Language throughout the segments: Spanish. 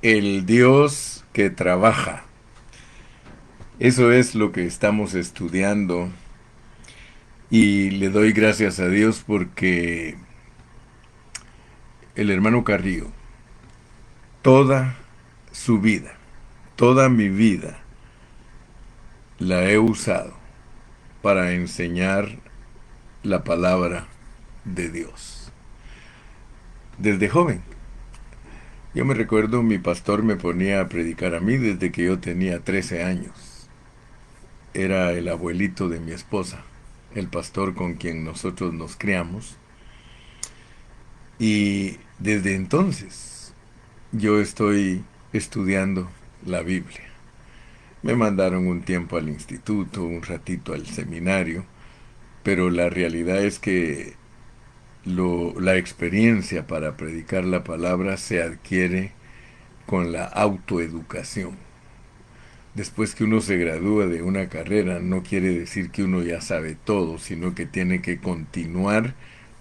El Dios que trabaja. Eso es lo que estamos estudiando y le doy gracias a Dios porque el hermano Carrillo, toda su vida, toda mi vida, la he usado para enseñar la palabra de Dios. Desde joven. Yo me recuerdo, mi pastor me ponía a predicar a mí desde que yo tenía 13 años. Era el abuelito de mi esposa, el pastor con quien nosotros nos criamos. Y desde entonces yo estoy estudiando la Biblia. Me mandaron un tiempo al instituto, un ratito al seminario, pero la realidad es que la experiencia para predicar la palabra se adquiere con la autoeducación. Después que uno se gradúa de una carrera, no quiere decir que uno ya sabe todo, sino que tiene que continuar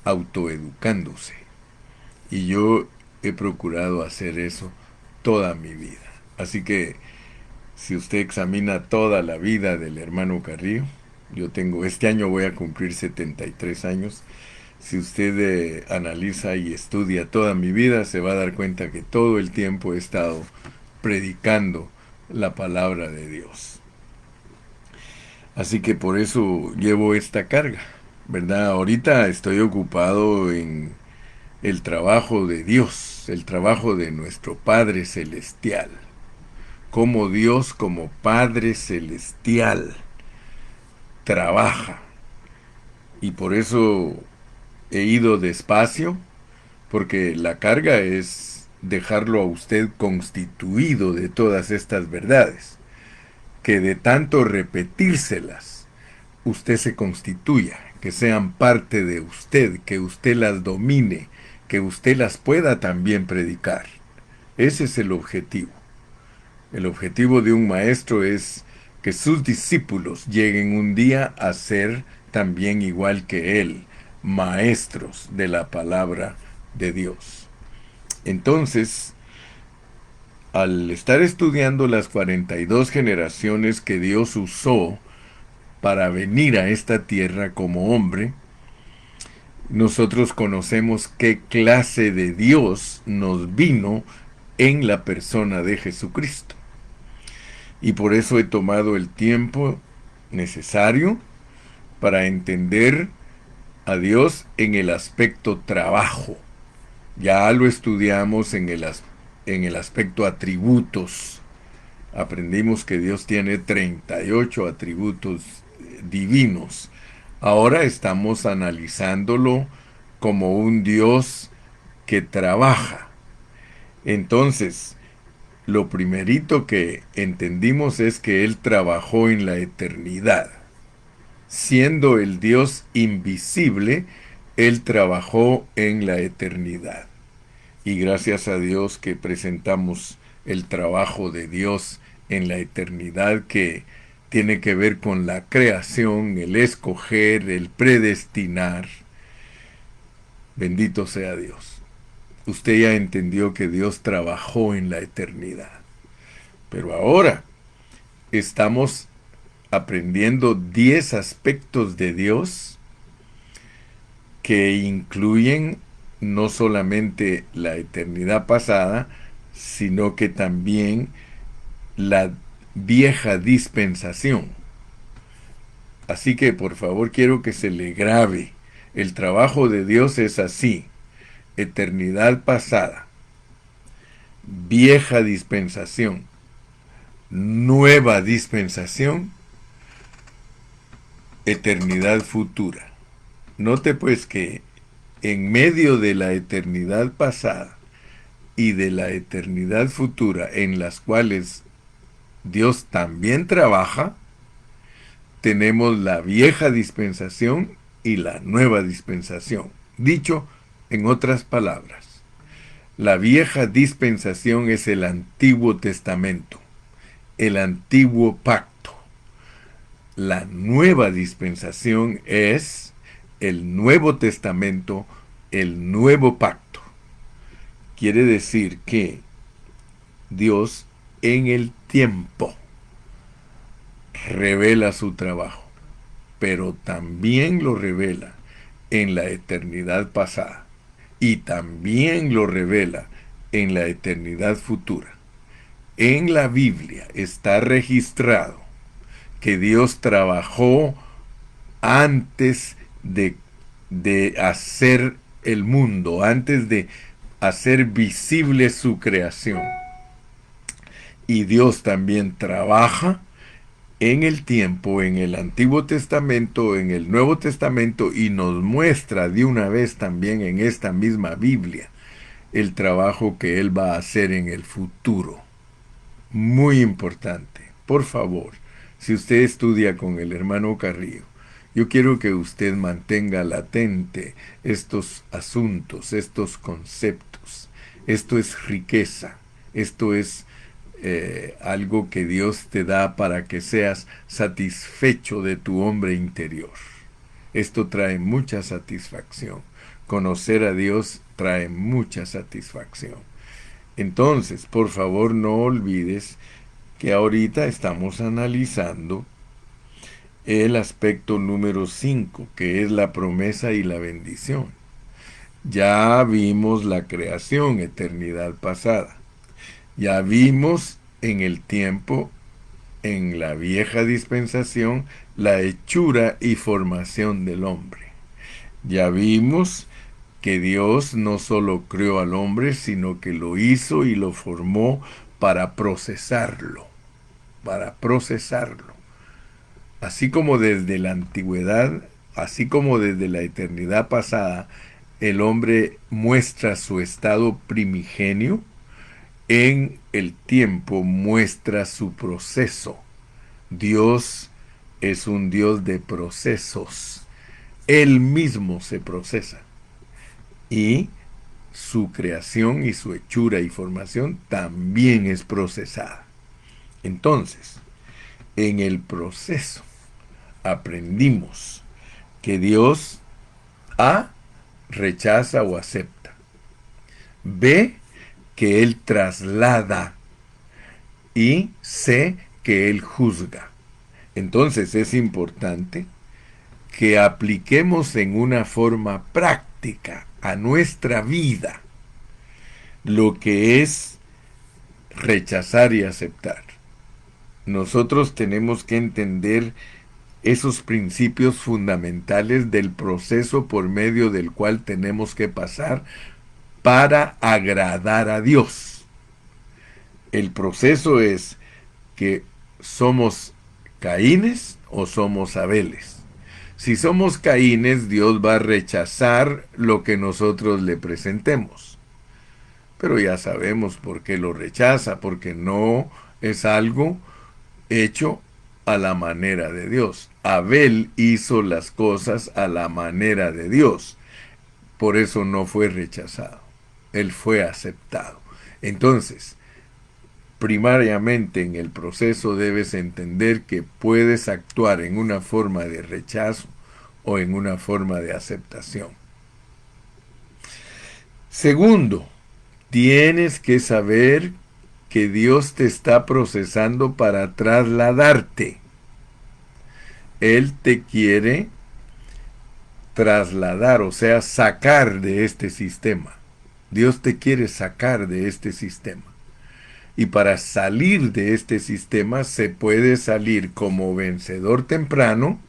autoeducándose. Y yo he procurado hacer eso toda mi vida. Así que si usted examina toda la vida del hermano Carrillo, este año voy a cumplir 73 años. Si usted analiza y estudia toda mi vida, se va a dar cuenta que todo el tiempo he estado predicando la palabra de Dios. Así que por eso llevo esta carga, ¿verdad? Ahorita estoy ocupado en el trabajo de Dios, el trabajo de nuestro Padre Celestial. Cómo Dios, como Padre Celestial, trabaja. Y por eso he ido despacio, porque la carga es dejarlo a usted constituido de todas estas verdades, que de tanto repetírselas, usted se constituya, que sean parte de usted, que usted las domine, que usted las pueda también predicar. Ese es el objetivo. El objetivo de un maestro es que sus discípulos lleguen un día a ser también igual que él, maestros de la palabra de Dios. Entonces, al estar estudiando las 42 generaciones que Dios usó para venir a esta tierra como hombre, nosotros conocemos qué clase de Dios nos vino en la persona de Jesucristo. Y por eso he tomado el tiempo necesario para entender a Dios en el aspecto trabajo. Ya lo estudiamos en el aspecto atributos. Aprendimos que Dios tiene 38 atributos divinos. Ahora estamos analizándolo como un Dios que trabaja. Entonces, lo primerito que entendimos es que Él trabajó en la eternidad. Siendo el Dios invisible, Él trabajó en la eternidad. Y gracias a Dios que presentamos el trabajo de Dios en la eternidad, que tiene que ver con la creación, el escoger, el predestinar. Bendito sea Dios. Usted ya entendió que Dios trabajó en la eternidad. Pero ahora estamos aprendiendo 10 aspectos de Dios que incluyen no solamente la eternidad pasada, sino que también la vieja dispensación. Así que por favor quiero que se le grabe. El trabajo de Dios es así: eternidad pasada, vieja dispensación, nueva dispensación, eternidad futura. Note pues que en medio de la eternidad pasada y de la eternidad futura, en las cuales Dios también trabaja, tenemos la vieja dispensación y la nueva dispensación. Dicho en otras palabras, la vieja dispensación es el Antiguo Testamento, el Antiguo Pacto. La nueva dispensación es el Nuevo Testamento, el Nuevo Pacto. Quiere decir que Dios en el tiempo revela su trabajo, pero también lo revela en la eternidad pasada y también lo revela en la eternidad futura. En la Biblia está registrado que Dios trabajó antes de hacer el mundo, antes de hacer visible su creación. Y Dios también trabaja en el tiempo, en el Antiguo Testamento, en el Nuevo Testamento, y nos muestra de una vez también en esta misma Biblia el trabajo que Él va a hacer en el futuro. Muy importante. Por favor, si usted estudia con el hermano Carrillo, yo quiero que usted mantenga latente estos asuntos, estos conceptos. Esto es riqueza. Esto es algo que Dios te da para que seas satisfecho de tu hombre interior. Esto trae mucha satisfacción. Conocer a Dios trae mucha satisfacción. Entonces, por favor, no olvides que ahorita estamos analizando el aspecto número 5, que es la promesa y la bendición. Ya vimos la creación, eternidad pasada. Ya vimos en el tiempo, en la vieja dispensación, la hechura y formación del hombre. Ya vimos que Dios no solo creó al hombre, sino que lo hizo y lo formó para procesarlo, para procesarlo. Así como desde la antigüedad, así como desde la eternidad pasada, el hombre muestra su estado primigenio, en el tiempo muestra su proceso. Dios es un Dios de procesos. Él mismo se procesa. Y su creación y su hechura y formación también es procesada. Entonces, en el proceso aprendimos que Dios A, rechaza o acepta. B, que Él traslada. Y C, que Él juzga. Entonces es importante que apliquemos en una forma práctica a nuestra vida lo que es rechazar y aceptar. Nosotros tenemos que entender esos principios fundamentales del proceso por medio del cual tenemos que pasar para agradar a Dios. El proceso es que somos Caínes o somos Abeles. Si somos Caínes, Dios va a rechazar lo que nosotros le presentemos. Pero ya sabemos por qué lo rechaza, porque no es algo hecho a la manera de Dios. Abel hizo las cosas a la manera de Dios. Por eso no fue rechazado. Él fue aceptado. Entonces, primariamente en el proceso debes entender que puedes actuar en una forma de rechazo o en una forma de aceptación. Segundo, tienes que saber que Dios te está procesando para trasladarte. Él te quiere trasladar, o sea, sacar de este sistema. Dios te quiere sacar de este sistema. Y para salir de este sistema se puede salir como vencedor temprano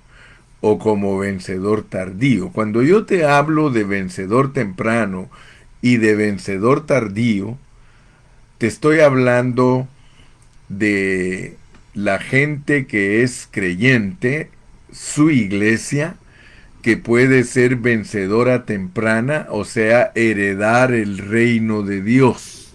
o como vencedor tardío. Cuando yo te hablo de vencedor temprano y de vencedor tardío, te estoy hablando de la gente que es creyente, su iglesia, que puede ser vencedora temprana, o sea, heredar el reino de Dios.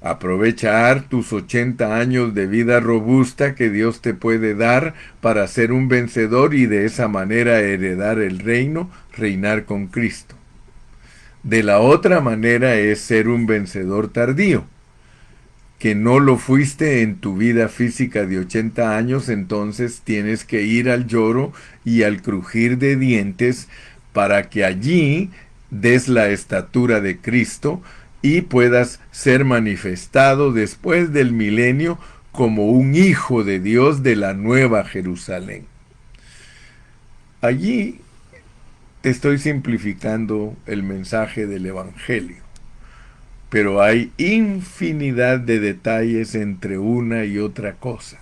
Aprovechar tus 80 años de vida robusta que Dios te puede dar para ser un vencedor y de esa manera heredar el reino, reinar con Cristo. De la otra manera es ser un vencedor tardío, que no lo fuiste en tu vida física de 80 años, entonces tienes que ir al lloro y al crujir de dientes para que allí des la estatura de Cristo y puedas ser manifestado después del milenio como un hijo de Dios de la nueva Jerusalén. Allí te estoy simplificando el mensaje del Evangelio, pero hay infinidad de detalles entre una y otra cosa.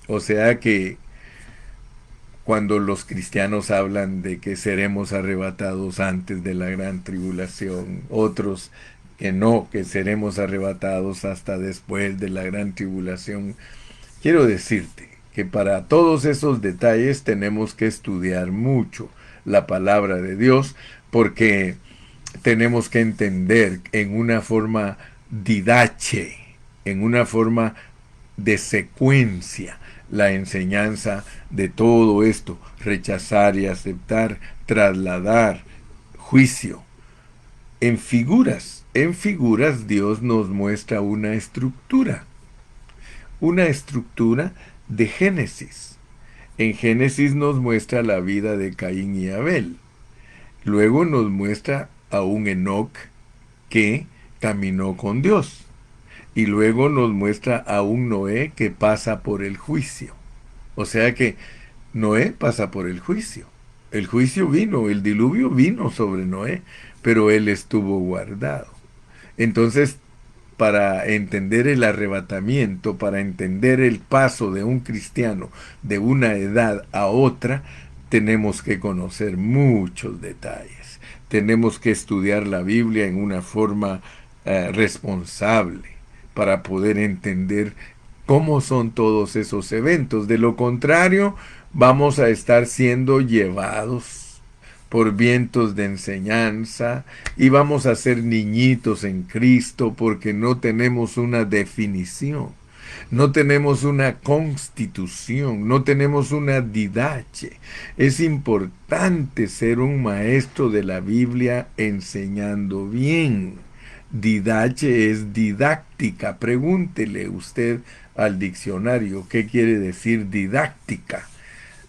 O sea que cuando los cristianos hablan de que seremos arrebatados antes de la gran tribulación, otros que no, que seremos arrebatados hasta después de la gran tribulación, quiero decirte que para todos esos detalles tenemos que estudiar mucho la palabra de Dios, porque tenemos que entender en una forma didache, en una forma de secuencia, la enseñanza de todo esto: rechazar y aceptar, trasladar, juicio. En figuras Dios nos muestra una estructura de Génesis. En Génesis nos muestra la vida de Caín y Abel. Luego nos muestra a un Enoc que caminó con Dios. Y luego nos muestra a un Noé que pasa por el juicio. O sea que Noé pasa por el juicio. El juicio vino, el diluvio vino sobre Noé, pero él estuvo guardado. Entonces, para entender el arrebatamiento, para entender el paso de un cristiano de una edad a otra, tenemos que conocer muchos detalles. Tenemos que estudiar la Biblia en una forma responsable para poder entender cómo son todos esos eventos. De lo contrario, vamos a estar siendo llevados por vientos de enseñanza y vamos a ser niñitos en Cristo porque no tenemos una definición, no tenemos una constitución, no tenemos una didache. Es importante ser un maestro de la Biblia enseñando bien. Didache es didáctica. Pregúntele usted al diccionario qué quiere decir didáctica.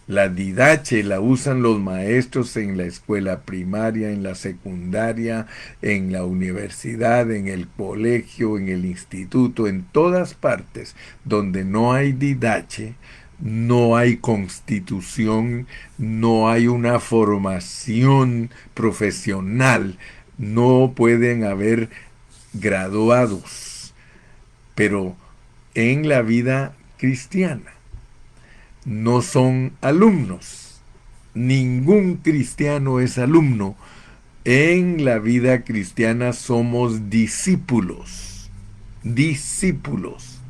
La didache la usan los maestros en la escuela primaria, en la secundaria, en la universidad, en el colegio, en el instituto, en todas partes donde no hay didache, no hay constitución, no hay una formación profesional, no pueden haber graduados. Pero en la vida cristiana no son alumnos. Ningún cristiano es alumno. En la vida cristiana somos discípulos. Discípulos.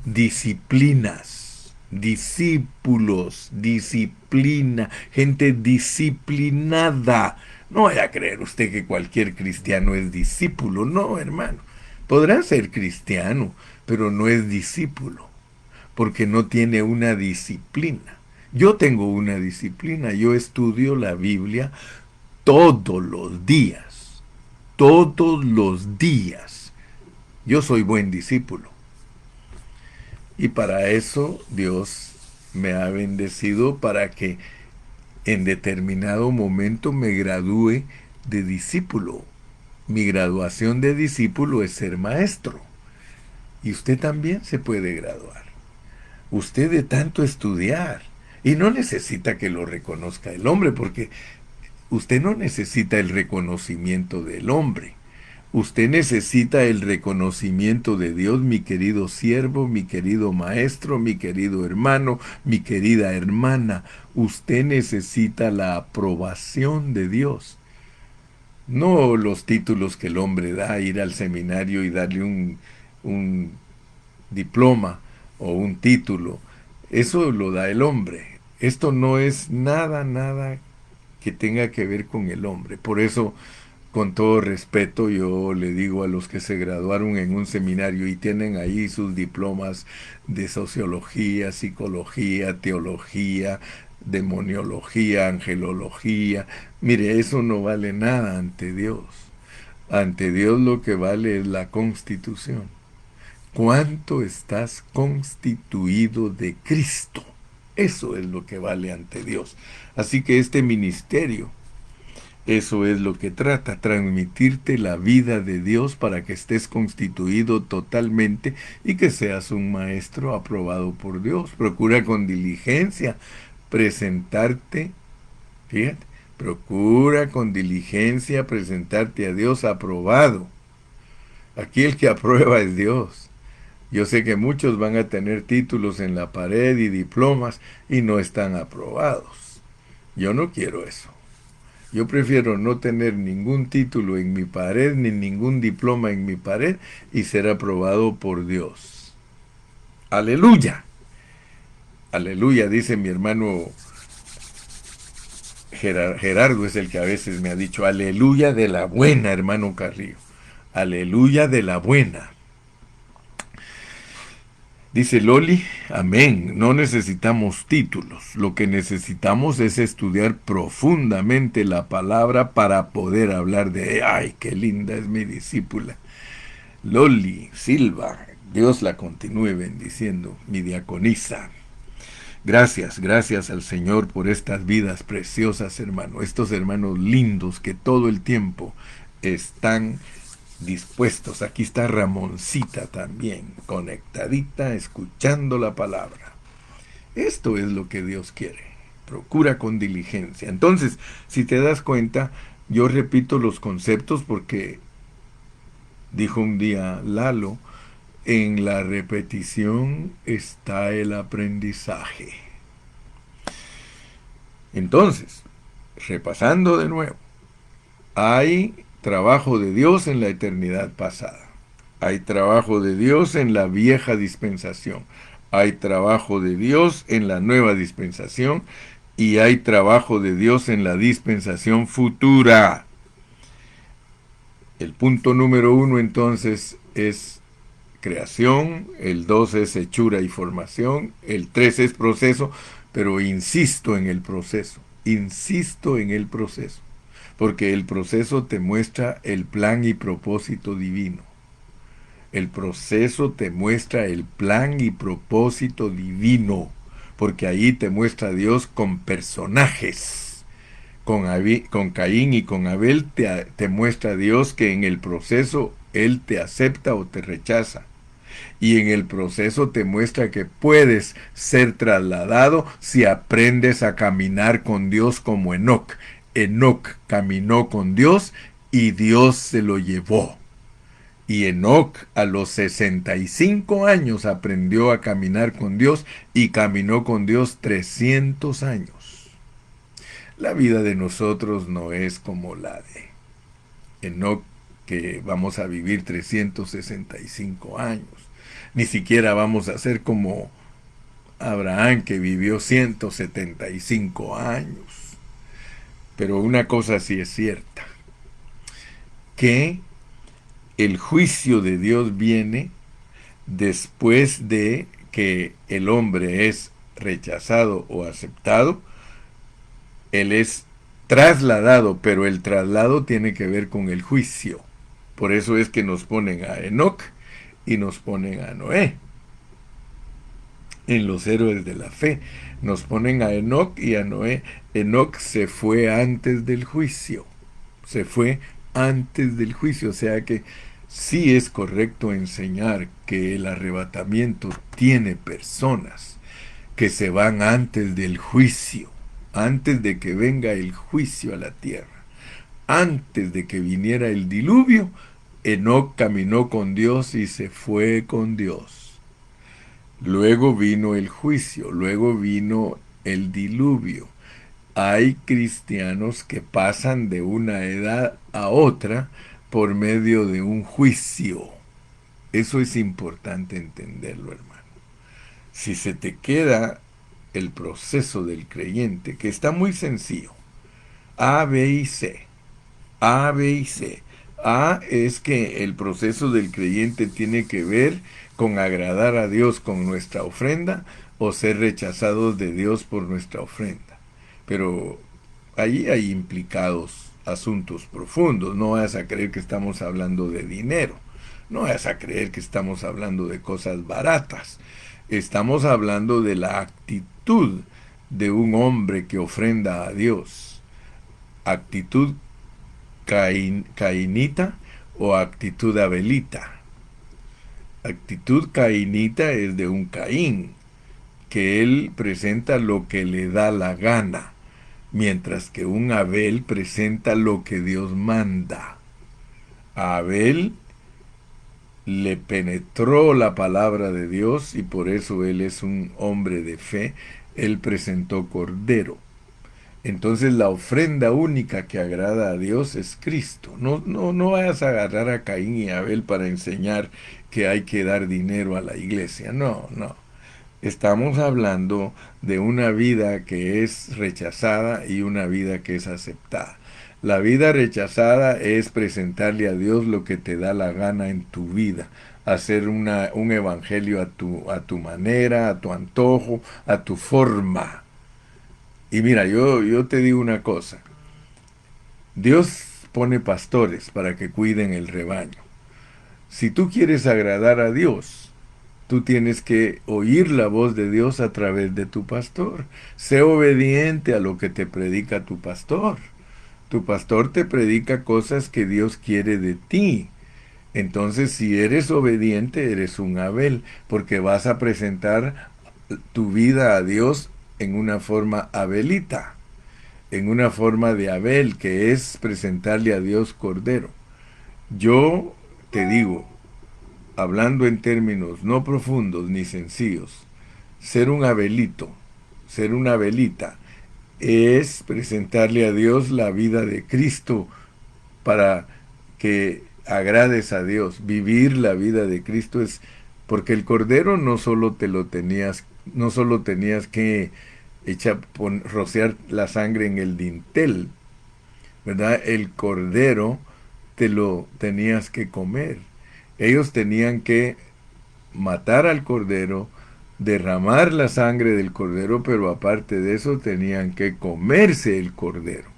Disciplinas. Discípulos. Disciplina. Gente disciplinada. No vaya a creer usted que cualquier cristiano es discípulo. No, hermano. Podrá ser cristiano, pero no es discípulo, porque no tiene una disciplina. Yo tengo una disciplina, yo estudio la Biblia todos los días, todos los días. Yo soy buen discípulo. Y para eso Dios me ha bendecido para que en determinado momento me gradúe de discípulo. Mi graduación de discípulo es ser maestro. Y usted también se puede graduar. Usted de tanto estudiar. Y no necesita que lo reconozca el hombre, porque usted no necesita el reconocimiento del hombre. Usted necesita el reconocimiento de Dios, mi querido siervo, mi querido maestro, mi querido hermano, mi querida hermana. Usted necesita la aprobación de Dios. No los títulos que el hombre da, ir al seminario y darle un diploma o un título. Eso lo da el hombre. Esto no es nada, nada que tenga que ver con el hombre. Por eso, con todo respeto, yo le digo a los que se graduaron en un seminario y tienen ahí sus diplomas de sociología, psicología, teología, demoniología, angelología, mire, eso no vale nada ante Dios. Ante Dios lo que vale es la constitución. ¿Cuánto estás constituido de Cristo? Eso es lo que vale ante Dios. Así que este ministerio Eso es lo que trata, transmitirte la vida de Dios para que estés constituido totalmente y que seas un maestro aprobado por Dios. Procura con diligencia presentarte, fíjate, procura con diligencia presentarte a Dios aprobado. Aquí el que aprueba es Dios. Yo sé que muchos van a tener títulos en la pared y diplomas y no están aprobados. Yo no quiero eso. Yo prefiero no tener ningún título en mi pared ni ningún diploma en mi pared y ser aprobado por Dios. Aleluya. Aleluya, dice mi hermano Gerardo, es el que a veces me ha dicho, aleluya de la buena, hermano Carrillo. Aleluya de la buena. Dice Loli, amén, no necesitamos títulos, lo que necesitamos es estudiar profundamente la palabra para poder hablar de ella. Ay, qué linda es mi discípula. Loli Silva, Dios la continúe bendiciendo, mi diaconisa. Gracias, gracias al Señor por estas vidas preciosas, hermano, estos hermanos lindos que todo el tiempo están dispuestos. Aquí está Ramoncita también, conectadita, escuchando la palabra. Esto es lo que Dios quiere. Procura con diligencia. Entonces, si te das cuenta, yo repito los conceptos porque dijo un día Lalo, en la repetición está el aprendizaje. Entonces, repasando de nuevo, hay trabajo de Dios en la eternidad pasada. Hay trabajo de Dios en la vieja dispensación. Hay trabajo de Dios en la nueva dispensación. Y hay trabajo de Dios en la dispensación futura. El punto número 1 entonces es creación, el 2 es hechura y formación, el 3 es proceso, pero insisto en el proceso, porque el proceso te muestra el plan y propósito divino. El proceso te muestra el plan y propósito divino, porque ahí te muestra Dios con personajes. Con Caín y con Abel te muestra Dios que en el proceso Él te acepta o te rechaza. Y en el proceso te muestra que puedes ser trasladado si aprendes a caminar con Dios como Enoc. Enoc caminó con Dios y Dios se lo llevó. Y Enoc a los 65 años aprendió a caminar con Dios y caminó con Dios 300 años. La vida de nosotros no es como la de Enoc, que vamos a vivir 365 años. Ni siquiera vamos a ser como Abraham, que vivió 175 años. Pero una cosa sí es cierta, que el juicio de Dios viene después de que el hombre es rechazado o aceptado. Él es trasladado, pero el traslado tiene que ver con el juicio. Por eso es que nos ponen a Enoc y nos ponen a Noé. En los héroes de la fe nos ponen a Enoc y a Noé. Enoc se fue antes del juicio. Se fue antes del juicio. O sea que sí es correcto enseñar que el arrebatamiento tiene personas que se van antes del juicio, antes de que venga el juicio a la tierra. Antes de que viniera el diluvio, Enoc caminó con Dios y se fue con Dios. Luego vino el juicio, luego vino el diluvio. Hay cristianos que pasan de una edad a otra por medio de un juicio. Eso es importante entenderlo, hermano. Si se te queda el proceso del creyente, que está muy sencillo, A, B y C. A, B y C. A es que el proceso del creyente tiene que ver con agradar a Dios con nuestra ofrenda o ser rechazados de Dios por nuestra ofrenda. Pero ahí hay implicados asuntos profundos. No vas a creer que estamos hablando de dinero. No vas a creer que estamos hablando de cosas baratas. Estamos hablando de la actitud de un hombre que ofrenda a Dios. Actitud cainita o actitud abelita. Actitud cainita es de un Caín, que él presenta lo que le da la gana, mientras que un Abel presenta lo que Dios manda. A Abel le penetró la palabra de Dios y por eso él es un hombre de fe. Él presentó cordero. Entonces la ofrenda única que agrada a Dios es Cristo. No vayas a agarrar a Caín y Abel para enseñar que hay que dar dinero a la iglesia. No. Estamos hablando de una vida que es rechazada y una vida que es aceptada. La vida rechazada es presentarle a Dios lo que te da la gana en tu vida, hacer un evangelio a tu manera, a tu antojo, a tu forma. Y mira, yo te digo una cosa, Dios pone pastores para que cuiden el rebaño. Si tú quieres agradar a Dios, tú tienes que oír la voz de Dios a través de tu pastor. Sé obediente a lo que te predica tu pastor. Tu pastor te predica cosas que Dios quiere de ti. Entonces, si eres obediente, eres un Abel, porque vas a presentar tu vida a Dios en una forma abelita, en una forma de Abel, que es presentarle a Dios cordero. Yo te digo, hablando en términos no profundos ni sencillos, ser un Abelito, ser una Abelita, es presentarle a Dios la vida de Cristo para que agrades a Dios. Vivir la vida de Cristo es porque el cordero no solo tenías que rociar la sangre en el dintel, ¿verdad? El cordero te lo tenías que comer. Ellos tenían que matar al cordero, derramar la sangre del cordero, pero aparte de eso tenían que comerse el cordero.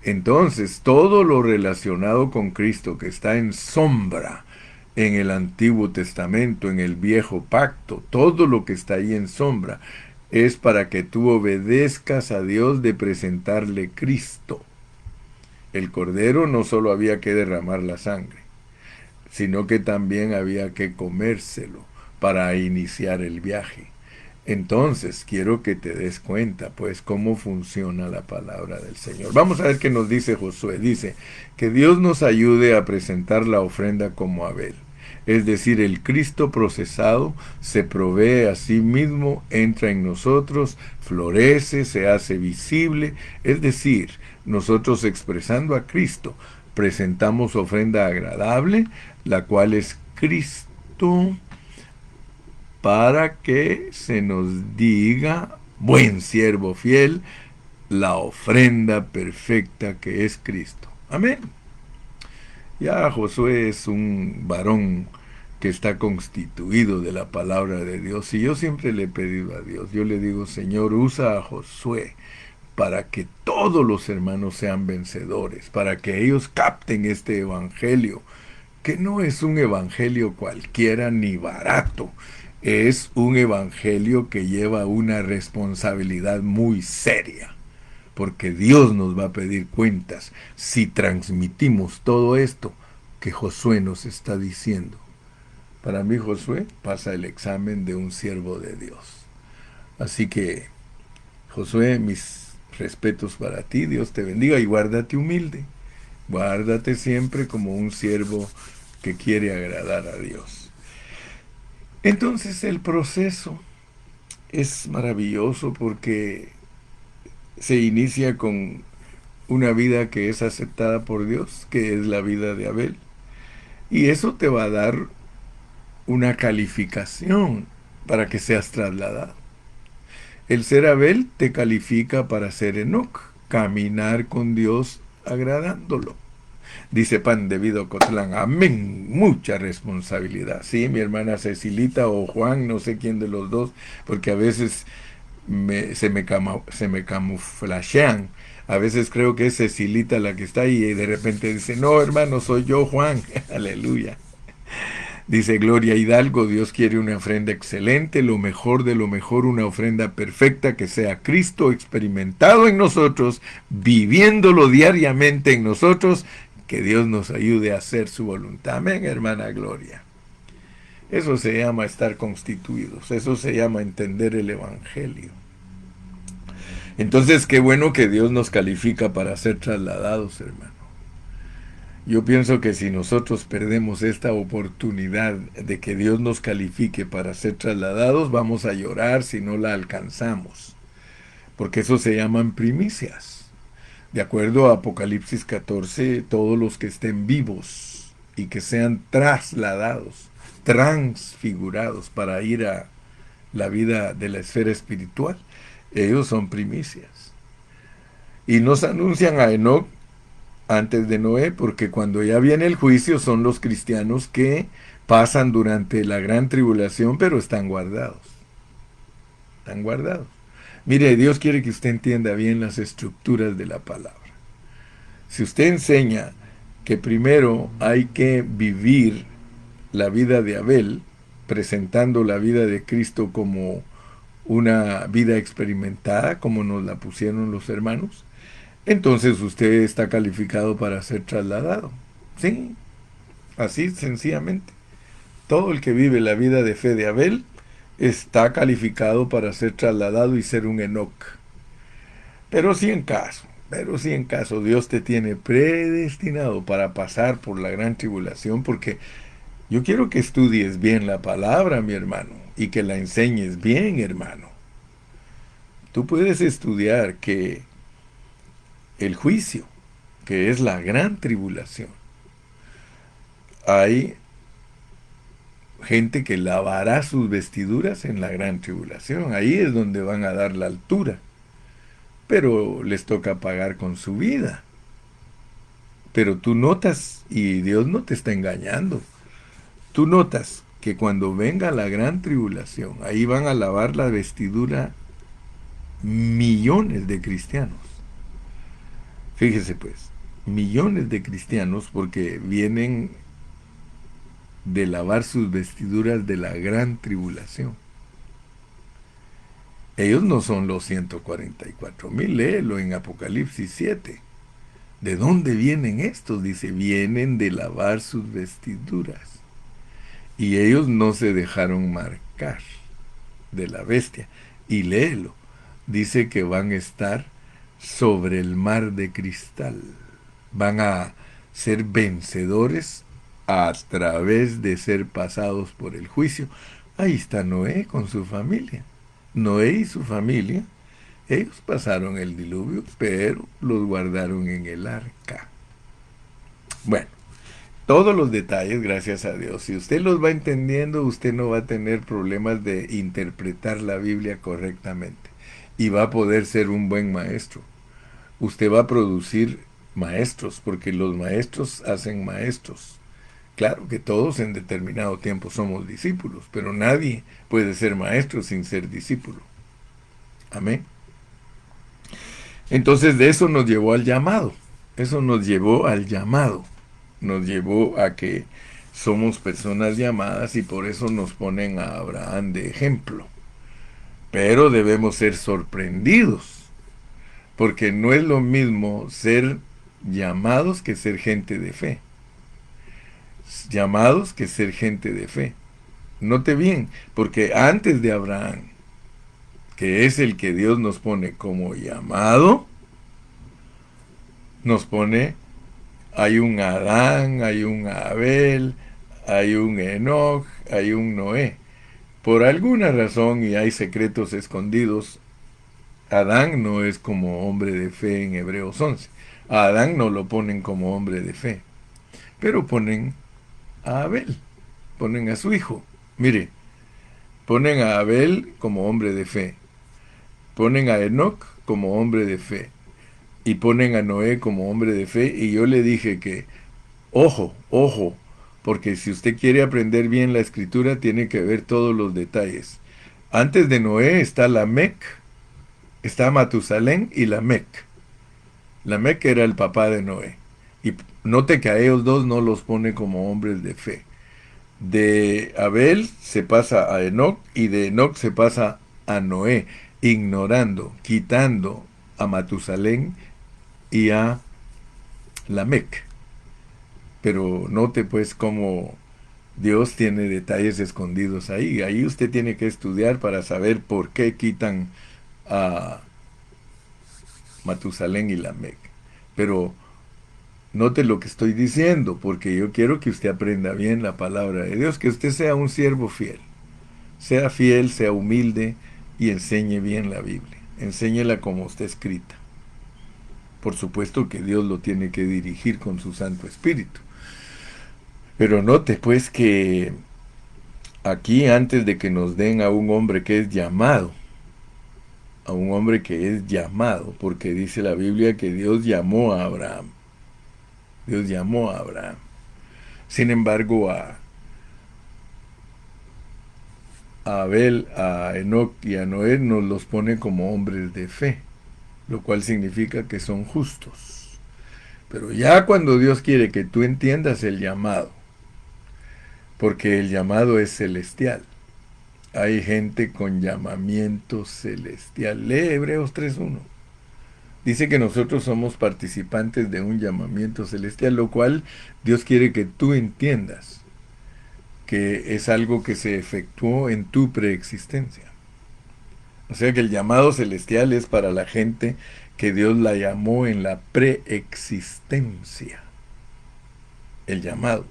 Entonces, todo lo relacionado con Cristo que está en sombra en el Antiguo Testamento, en el Viejo Pacto, todo lo que está ahí en sombra, es para que tú obedezcas a Dios de presentarle Cristo. El cordero no solo había que derramar la sangre, sino que también había que comérselo para iniciar el viaje. Entonces, quiero que te des cuenta, pues, cómo funciona la palabra del Señor. Vamos a ver qué nos dice Josué. Dice, que Dios nos ayude a presentar la ofrenda como Abel. Es decir, el Cristo procesado se provee a sí mismo, entra en nosotros, florece, se hace visible. Es decir, nosotros expresando a Cristo, presentamos ofrenda agradable, la cual es Cristo, para que se nos diga, buen siervo fiel, la ofrenda perfecta que es Cristo. Amén. Ya Josué es un varón que está constituido de la palabra de Dios. Y yo siempre le he pedido a Dios, yo le digo, Señor, usa a Josué para que todos los hermanos sean vencedores, para que ellos capten este evangelio, que no es un evangelio cualquiera ni barato, es un evangelio que lleva una responsabilidad muy seria, porque Dios nos va a pedir cuentas si transmitimos todo esto que Josué nos está diciendo. Para mí Josué pasa el examen de un siervo de Dios. Así que, Josué, mis respetos para ti, Dios te bendiga y guárdate humilde. Guárdate siempre como un siervo que quiere agradar a Dios. Entonces el proceso es maravilloso porque se inicia con una vida que es aceptada por Dios, que es la vida de Abel. Y eso te va a dar una calificación para que seas trasladado. El ser Abel te califica para ser Enoc, caminar con Dios agradándolo. Dice Pan de Vida Ocotlán, amén, mucha responsabilidad. Sí, mi hermana Cecilita o Juan, no sé quién de los dos, porque a veces se me camuflajean. A veces creo que es Cecilita la que está ahí y de repente dice, no hermano, soy yo Juan, aleluya. Dice Gloria Hidalgo, Dios quiere una ofrenda excelente, lo mejor de lo mejor, una ofrenda perfecta que sea Cristo experimentado en nosotros, viviéndolo diariamente en nosotros, Que Dios nos ayude a hacer su voluntad. Amén, hermana Gloria. Eso se llama estar constituidos. Eso se llama entender el Evangelio. Entonces, qué bueno que Dios nos califica para ser trasladados, hermano. Yo pienso que si nosotros perdemos esta oportunidad de que Dios nos califique para ser trasladados, vamos a llorar si no la alcanzamos. Porque eso se llaman primicias. De acuerdo a Apocalipsis 14, todos los que estén vivos y que sean trasladados, transfigurados para ir a la vida de la esfera espiritual, ellos son primicias. Y nos anuncian a Enoc antes de Noé, porque cuando ya viene el juicio son los cristianos que pasan durante la gran tribulación, pero están guardados. Están guardados. Mire, Dios quiere que usted entienda bien las estructuras de la palabra. Si usted enseña que primero hay que vivir la vida de Abel, presentando la vida de Cristo como una vida experimentada, como nos la pusieron los hermanos, entonces usted está calificado para ser trasladado. Sí, así sencillamente. Todo el que vive la vida de fe de Abel está calificado para ser trasladado y ser un Enoc. Pero si en caso Dios te tiene predestinado para pasar por la gran tribulación, porque yo quiero que estudies bien la palabra, mi hermano, y que la enseñes bien, hermano. Tú puedes estudiar que el juicio, que es la gran tribulación, hay gente que lavará sus vestiduras en la gran tribulación. Ahí es donde van a dar la altura. Pero les toca pagar con su vida. Pero tú notas, y Dios no te está engañando, tú notas que cuando venga la gran tribulación, ahí van a lavar la vestidura millones de cristianos. Fíjese pues, millones de cristianos porque vienen de lavar sus vestiduras de la gran tribulación. Ellos no son los 144,000, léelo en Apocalipsis 7. ¿De dónde vienen estos? Dice, vienen de lavar sus vestiduras. Y ellos no se dejaron marcar de la bestia. Y léelo, dice que van a estar sobre el mar de cristal. Van a ser vencedores a través de ser pasados por el juicio. Ahí está Noé con su familia. Noé y su familia, ellos pasaron el diluvio, pero los guardaron en el arca. Bueno, todos los detalles, gracias a Dios. Si usted los va entendiendo, usted no va a tener problemas de interpretar la Biblia correctamente. Y va a poder ser un buen maestro. Usted va a producir maestros, porque los maestros hacen maestros. Claro que todos en determinado tiempo somos discípulos, pero nadie puede ser maestro sin ser discípulo. Amén. Entonces de eso nos llevó al llamado. Eso nos llevó al llamado. Nos llevó a que somos personas llamadas y por eso nos ponen a Abraham de ejemplo. Pero debemos ser sorprendidos, porque no es lo mismo ser llamados que ser gente de fe. Llamados que ser gente de fe. Note bien, porque antes de Abraham, que es el que Dios nos pone como llamado, nos pone, hay un Adán, hay un Abel, hay un Enoc, hay un Noé. Por alguna razón, y hay secretos escondidos, Adán no es como hombre de fe en Hebreos 11. A Adán no lo ponen como hombre de fe, pero ponen a Abel, ponen a su hijo. Mire, ponen a Abel como hombre de fe, ponen a Enoc como hombre de fe, y ponen a Noé como hombre de fe, y yo le dije que, ojo, porque si usted quiere aprender bien la escritura, tiene que ver todos los detalles. Antes de Noé está Lamec, está Matusalén y Lamec. Lamec era el papá de Noé. Y note que a ellos dos no los pone como hombres de fe. De Abel se pasa a Enoc y de Enoc se pasa a Noé, ignorando, quitando a Matusalén y a Lamec. Pero note pues cómo Dios tiene detalles escondidos ahí. Ahí usted tiene que estudiar para saber por qué quitan a Matusalén y Lamec. Pero note lo que estoy diciendo, porque yo quiero que usted aprenda bien la palabra de Dios, que usted sea un siervo fiel. Sea fiel, sea humilde y enseñe bien la Biblia. Enséñela como está escrita. Por supuesto que Dios lo tiene que dirigir con su Santo Espíritu. Pero note pues que aquí, antes de que nos den a un hombre que es llamado, a un hombre que es llamado, porque dice la Biblia que Dios llamó a Abraham. Dios llamó a Abraham. Sin embargo, a Abel, a Enoc y a Noé nos los pone como hombres de fe, lo cual significa que son justos. Pero ya cuando Dios quiere que tú entiendas el llamado, porque el llamado es celestial, hay gente con llamamiento celestial. Lee Hebreos 3:1. Dice que nosotros somos participantes de un llamamiento celestial, lo cual Dios quiere que tú entiendas que es algo que se efectuó en tu preexistencia. O sea que el llamado celestial es para la gente que Dios la llamó en la preexistencia. El llamado.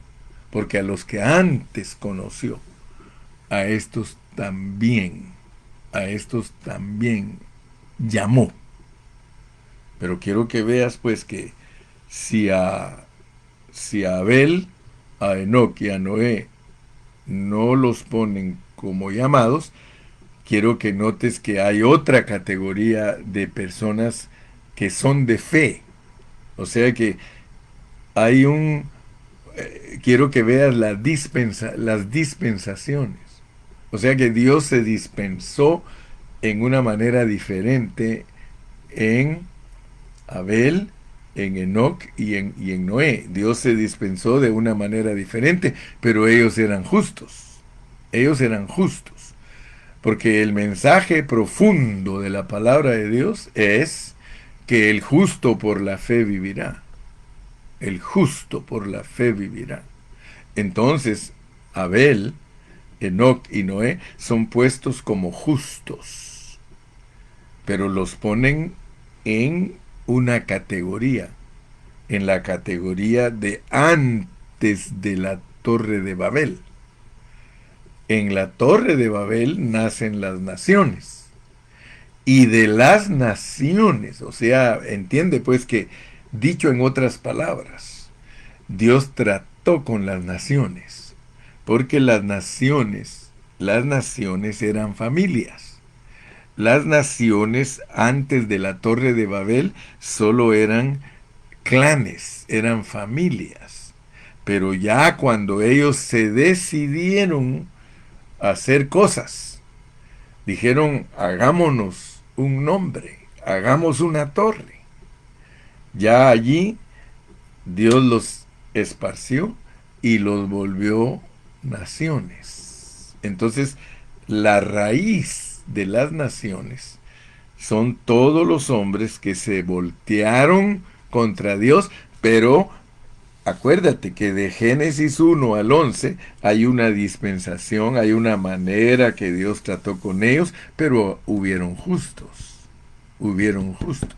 Porque a los que antes conoció, a estos también llamó. Pero quiero que veas pues que si a Abel, a Enoc y a Noé no los ponen como llamados, quiero que notes que hay otra categoría de personas que son de fe. O sea que hay quiero que veas las dispensaciones. O sea que Dios se dispensó en una manera diferente en Abel, en Enoc y en Noé. Dios se dispensó de una manera diferente, pero ellos eran justos. Ellos eran justos. Porque el mensaje profundo de la palabra de Dios es que el justo por la fe vivirá. El justo por la fe vivirá. Entonces, Abel, Enoc y Noé son puestos como justos, pero los ponen en una categoría, en la categoría de antes de la Torre de Babel. En la Torre de Babel nacen las naciones. Y de las naciones, o sea, entiende pues que, dicho en otras palabras, Dios trató con las naciones, porque las naciones eran familias. Las naciones antes de la Torre de Babel solo eran clanes, eran familias. Pero ya cuando ellos se decidieron a hacer cosas, dijeron, hagámonos un nombre, hagamos una torre. Ya allí Dios los esparció y los volvió naciones. Entonces, la raíz de las naciones son todos los hombres que se voltearon contra Dios, pero acuérdate que de Génesis 1 al 11 hay una dispensación, hay una manera que Dios trató con ellos, pero hubieron justos, hubieron justos.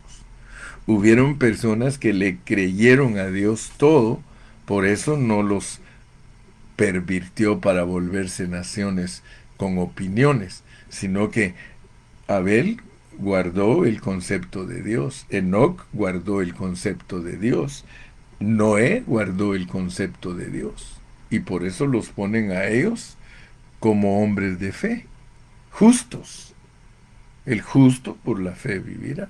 Hubieron personas que le creyeron a Dios todo, por eso no los pervirtió para volverse naciones con opiniones, sino que Abel guardó el concepto de Dios, Enoc guardó el concepto de Dios, Noé guardó el concepto de Dios, y por eso los ponen a ellos como hombres de fe, justos. El justo por la fe vivirá.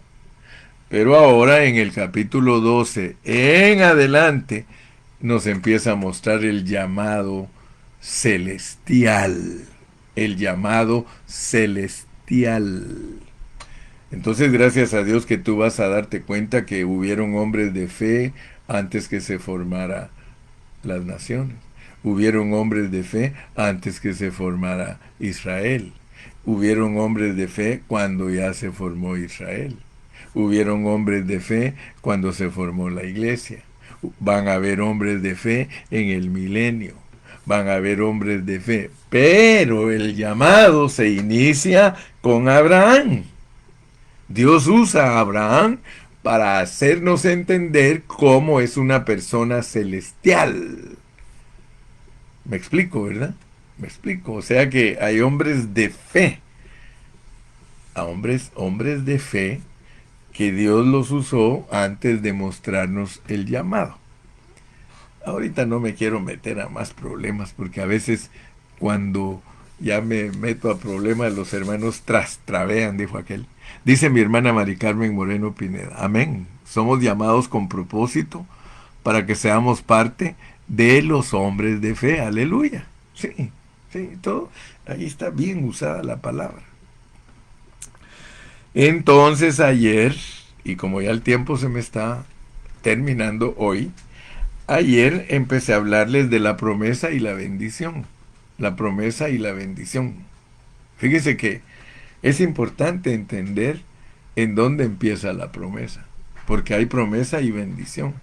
Pero ahora en el capítulo 12 en adelante nos empieza a mostrar el llamado celestial. El llamado celestial. Entonces, gracias a Dios que tú vas a darte cuenta que hubieron hombres de fe antes que se formara las naciones. Hubieron hombres de fe antes que se formara Israel. Hubieron hombres de fe cuando ya se formó Israel. Hubieron hombres de fe cuando se formó la iglesia. van a haber hombres de fe en el milenio, van a haber hombres de fe, pero el llamado se inicia con Abraham. Dios usa a Abraham para hacernos entender cómo es una persona celestial. Me explico, ¿verdad? Me explico. O sea que hay hombres de fe, a hombres de fe que Dios los usó antes de mostrarnos el llamado. Ahorita no me quiero meter a más problemas porque a veces cuando ya me meto a problemas los hermanos trastravean, dijo aquel. Dice mi hermana Mari Carmen Moreno Pineda. Amén. Somos llamados con propósito para que seamos parte de los hombres de fe. Aleluya. Sí, sí, todo. Ahí está bien usada la palabra. Entonces ayer, y como ya el tiempo se me está terminando hoy, ayer empecé a hablarles de la promesa y la bendición. La promesa y la bendición. Fíjese que es importante entender en dónde empieza la promesa. Porque hay promesa y bendición.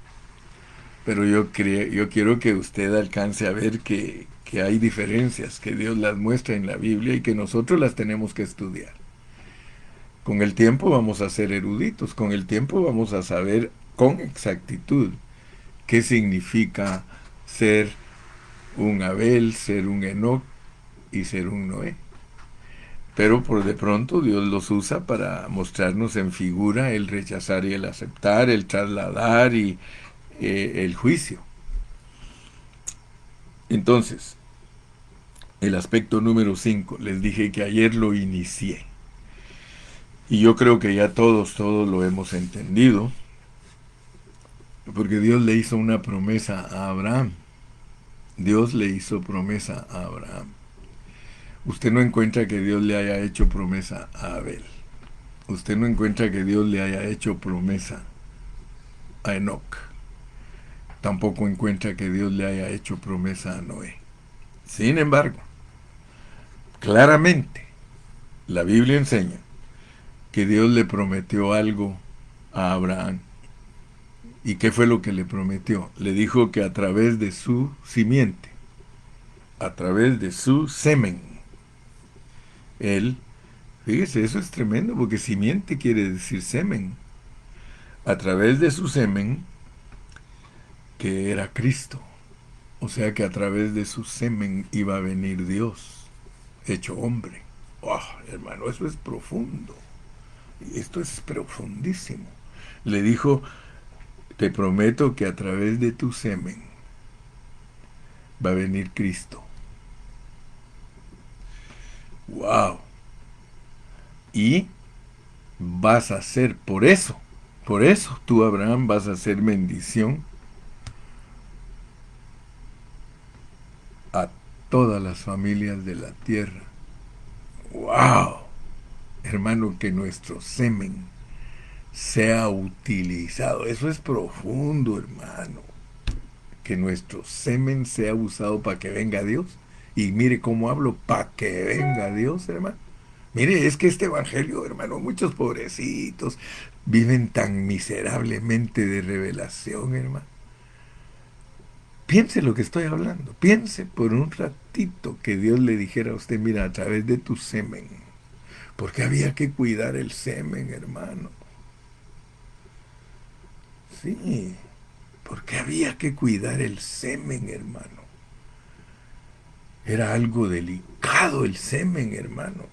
Pero yo quiero que usted alcance a ver que hay diferencias, que Dios las muestra en la Biblia y que nosotros las tenemos que estudiar. Con el tiempo vamos a ser eruditos, con el tiempo vamos a saber con exactitud qué significa ser un Abel, ser un Enoc y ser un Noé. Pero por de pronto Dios los usa para mostrarnos en figura el rechazar y el aceptar, el trasladar y el juicio. Entonces, el aspecto número 5, les dije que ayer lo inicié. Y yo creo que ya todos lo hemos entendido, porque Dios le hizo una promesa a Abraham. Dios le hizo promesa a Abraham. Usted no encuentra que Dios le haya hecho promesa a Abel. Usted no encuentra que Dios le haya hecho promesa a Enoc. Tampoco encuentra que Dios le haya hecho promesa a Noé. Sin embargo, claramente, la Biblia enseña que Dios le prometió algo a Abraham. ¿Y qué fue lo que le prometió? Le dijo que a través de su simiente, a través de su semen, él, fíjese, eso es tremendo, porque simiente quiere decir semen. A través de su semen, que era Cristo. O sea que a través de su semen iba a venir Dios, hecho hombre. ¡Oh, hermano, eso es profundo! Esto es profundísimo. Le dijo, te prometo que a través de tu semen va a venir Cristo. ¡Wow! Y vas a ser, por eso tú, Abraham, vas a ser bendición a todas las familias de la tierra. ¡Wow! Hermano, que nuestro semen sea utilizado. Eso es profundo, hermano. Que nuestro semen sea usado para que venga Dios. Y mire cómo hablo, para que venga Dios, hermano. Mire, es que este evangelio, hermano, muchos pobrecitos viven tan miserablemente de revelación, hermano. Piense lo que estoy hablando. Piense por un ratito que Dios le dijera a usted, mira, a través de tu semen. Porque había que cuidar el semen, hermano. Sí, porque había que cuidar el semen, hermano. Era algo delicado el semen, hermano.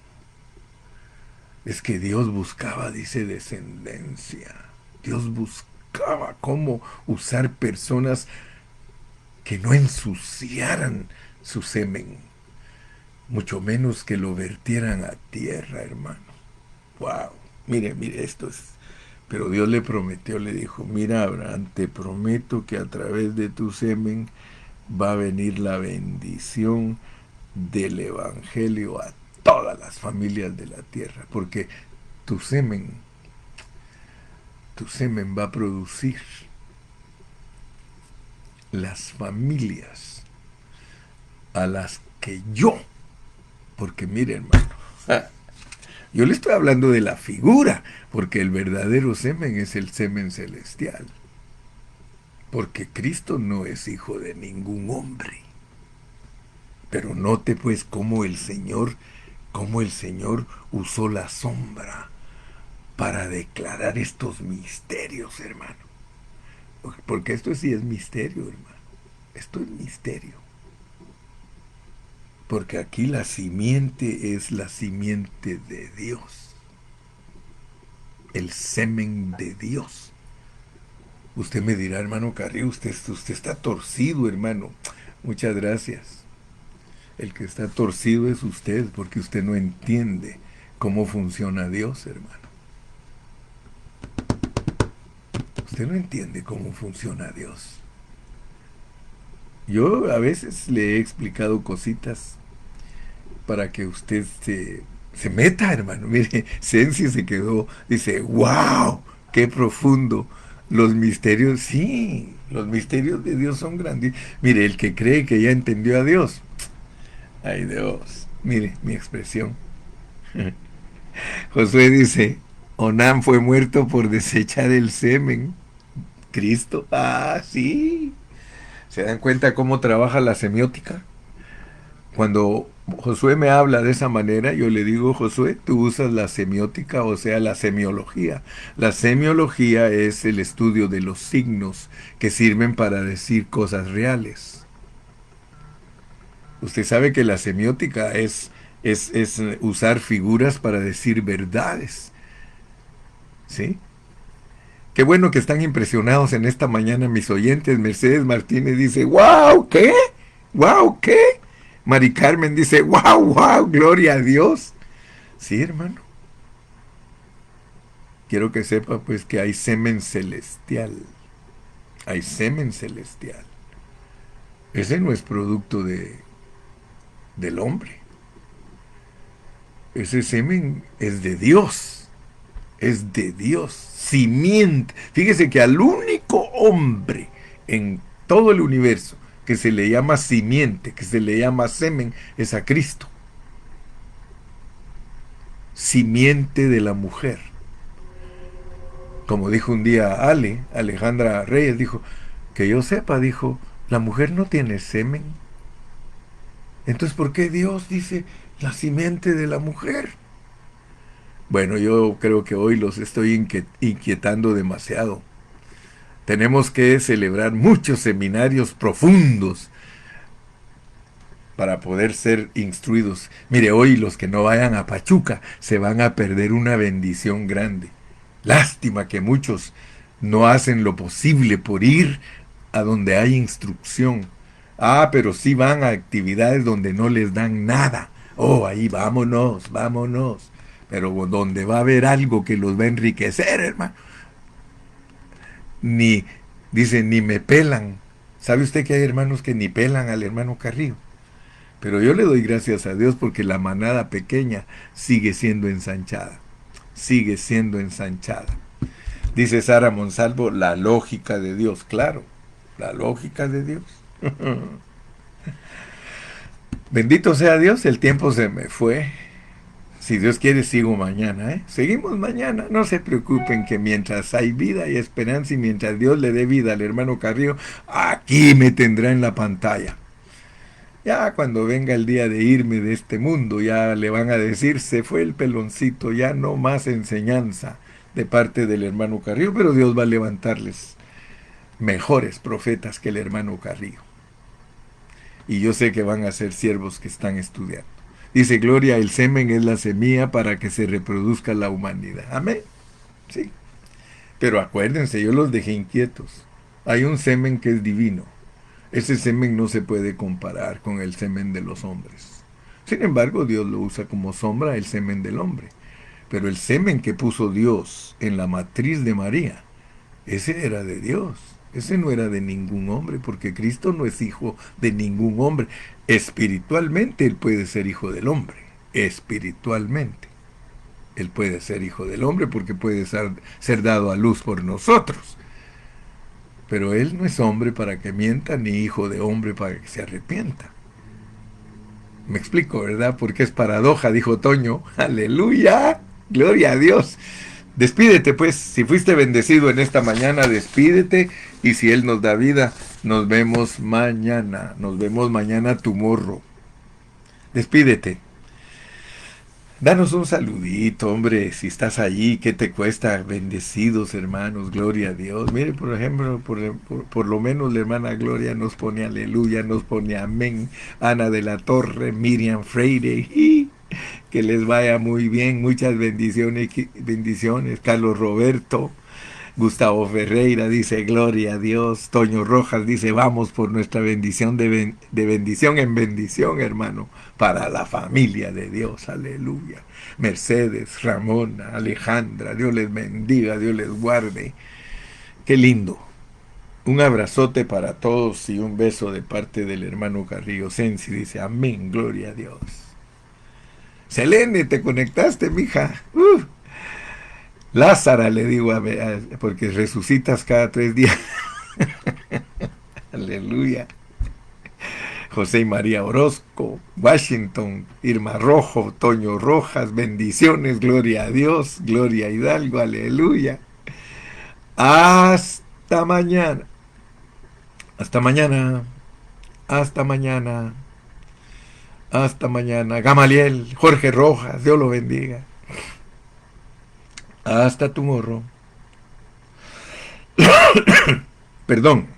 Es que Dios buscaba, dice, descendencia. Dios buscaba cómo usar personas que no ensuciaran su semen, mucho menos que lo vertieran a tierra, hermano. Wow, mire, esto es. Pero Dios le prometió, le dijo, mira, Abraham, te prometo que a través de tu semen va a venir la bendición del evangelio a todas las familias de la tierra, porque tu semen va a producir las familias a las que yo, porque mire, hermano, yo le estoy hablando de la figura, porque el verdadero semen es el semen celestial. porque Cristo no es hijo de ningún hombre. Pero note pues cómo el Señor usó la sombra para declarar estos misterios, hermano. Porque esto sí es misterio, hermano. Esto es misterio. Porque aquí la simiente es la simiente de Dios. El semen de Dios. Usted me dirá, hermano Carrillo, usted está torcido, hermano. Muchas gracias. El que está torcido es usted, porque usted no entiende cómo funciona Dios, hermano. Usted no entiende cómo funciona Dios. Yo a veces le he explicado cositas para que usted se meta, hermano. Mire, Sensi se quedó, dice, wow, qué profundo. Los misterios, sí, los misterios de Dios son grandes. Mire, el que cree que ya entendió a Dios, ay Dios, mire mi expresión. Josué dice, Onán fue muerto por desechar el semen. Cristo, ah, sí. ¿Se dan cuenta cómo trabaja la semiótica? Cuando Josué me habla de esa manera, yo le digo, Josué, tú usas la semiótica, o sea, la semiología. La semiología es el estudio de los signos que sirven para decir cosas reales. Usted sabe que la semiótica es usar figuras para decir verdades. ¿Sí? Qué bueno que están impresionados en esta mañana mis oyentes. Mercedes Martínez dice, ¡wow! ¿Qué? ¡Wow! ¿Qué? Mari Carmen dice, ¡wow! ¡Wow! ¡Gloria a Dios! Sí, hermano. Quiero que sepa pues que hay semen celestial. Hay semen celestial. Ese no es producto del hombre. Ese semen es de Dios. Es de Dios. Simiente. Fíjese que al único hombre en todo el universo que se le llama simiente, que se le llama semen, es a Cristo. Simiente de la mujer. Como dijo un día Alejandra Reyes, dijo, que yo sepa, dijo, la mujer no tiene semen. Entonces, ¿por qué Dios dice la simiente de la mujer? Bueno, yo creo que hoy los estoy inquietando demasiado. Tenemos que celebrar muchos seminarios profundos para poder ser instruidos. Mire, hoy los que no vayan a Pachuca se van a perder una bendición grande. Lástima que muchos no hacen lo posible por ir a donde hay instrucción. Ah, pero sí van a actividades donde no les dan nada. Oh, ahí vámonos, vámonos. Pero donde va a haber algo que los va a enriquecer, hermano. Ni me pelan. ¿Sabe usted que hay hermanos que ni pelan al hermano Carrillo? Pero yo le doy gracias a Dios porque la manada pequeña sigue siendo ensanchada. Sigue siendo ensanchada. Dice Sara Monsalvo, la lógica de Dios. Claro, la lógica de Dios. Bendito sea Dios, el tiempo se me fue. Si Dios quiere, sigo mañana, ¿eh? Seguimos mañana. No se preocupen que mientras hay vida y esperanza y mientras Dios le dé vida al hermano Carrillo, aquí me tendrá en la pantalla. Ya cuando venga el día de irme de este mundo, ya le van a decir, se fue el peloncito, ya no más enseñanza de parte del hermano Carrillo, pero Dios va a levantarles mejores profetas que el hermano Carrillo. Y yo sé que van a ser siervos que están estudiando. Dice Gloria, el semen es la semilla para que se reproduzca la humanidad. Amén. Sí. Pero acuérdense, yo los dejé inquietos. Hay un semen que es divino. Ese semen no se puede comparar con el semen de los hombres. Sin embargo, Dios lo usa como sombra el semen del hombre. Pero el semen que puso Dios en la matriz de María, ese era de Dios. Ese no era de ningún hombre, porque Cristo no es hijo de ningún hombre. Espiritualmente Él puede ser hijo del hombre. Espiritualmente. Él puede ser hijo del hombre porque puede ser dado a luz por nosotros. Pero Él no es hombre para que mienta, ni hijo de hombre para que se arrepienta. Me explico, ¿verdad? Porque es paradoja, dijo Toño. Aleluya, gloria a Dios. Despídete pues, si fuiste bendecido en esta mañana, despídete y si Él nos da vida, nos vemos mañana tu morro. Despídete. Danos un saludito, hombre, si estás allí, ¿qué te cuesta? Bendecidos hermanos, gloria a Dios. Mire, por ejemplo, por lo menos la hermana Gloria nos pone aleluya, nos pone amén. Ana de la Torre, Miriam Freire, que les vaya muy bien, muchas bendiciones, bendiciones. Carlos Roberto, Gustavo Ferreira dice gloria a Dios. Toño Rojas dice vamos por nuestra bendición de bendición en bendición, hermano, para la familia de Dios. Aleluya. Mercedes, Ramona, Alejandra, Dios les bendiga, Dios les guarde. Qué lindo. Un abrazote para todos y un beso de parte del hermano Carrillo Sensi. Dice amén, gloria a Dios. Selene, te conectaste, mija. Lázara, le digo, porque resucitas cada 3 días. Aleluya. José y María Orozco, Washington, Irma Rojo, Toño Rojas, bendiciones, gloria a Dios, Gloria a Hidalgo, aleluya. Hasta mañana. Hasta mañana. Hasta mañana. Hasta mañana. Gamaliel, Jorge Rojas, Dios lo bendiga. Hasta tu morro. Perdón.